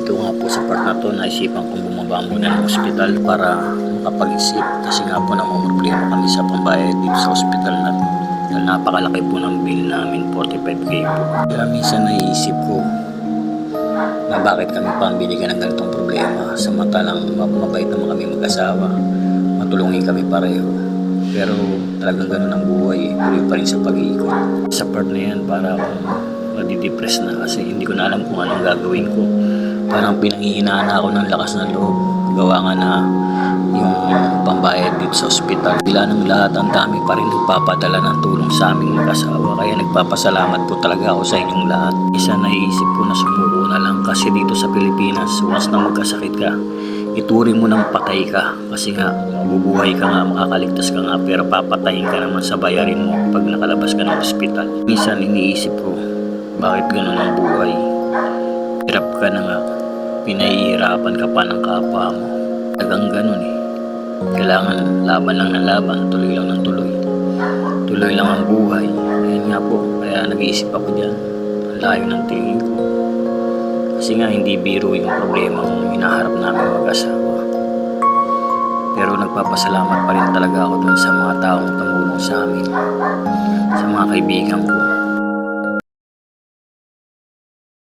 Dito nga po sa part na to, naisipan kong bumaba muna ng ospital para makapag-isip kasi nga po namumroblema kami sa pambayad dito sa ospital na to. Dahil napakalaki po ng bill namin, 45k po. Kaya minsan naiisip ko na bakit kami pa ang binigyan ng ganitong problema samantalang mabait naman kami mag-asawa, matulungin kami pareho. Pero talagang ganun ang buhay tuloy pa rin sa pag-iikot. Sa part na yan para akong nadidepress na kasi hindi ko na alam kung anong gagawin ko. Parang pinanghihinaan ako ng lakas ng loob. Gawa nga na yung pambayad dito sa ospital. Bila ng lahat, ang dami pa rin nagpapadala ng tulong sa aming mag-asawa. Kaya nagpapasalamat po talaga ako sa inyong lahat. Isa naiisip ko na sumuko na lang kasi dito sa Pilipinas, once na magkasakit ka, ituring mo ng patay ka. Kasi nga, mabubuhay ka nga, makakaligtas ka nga, pero papatayin ka naman sa bayarin mo pag nakalabas ka ng ospital. Minsan iniisip ko, bakit ganun ang buhay? Hirap ka na nga, pinahihirapan ka pa ng kapwa mo. Tagang ganun eh. Kailangan laban lang ng laban, tuloy lang ng tuloy. Tuloy lang ang buhay. Ayan nga po, kaya nag-iisip ako dyan. Ang layo ng tingin ko. Kasi nga hindi biro yung problema kung hinaharap namin mag-asawa. Pero nagpapasalamat pa rin talaga ako dun sa mga taong tumulong sa amin. Sa mga kaibigan ko.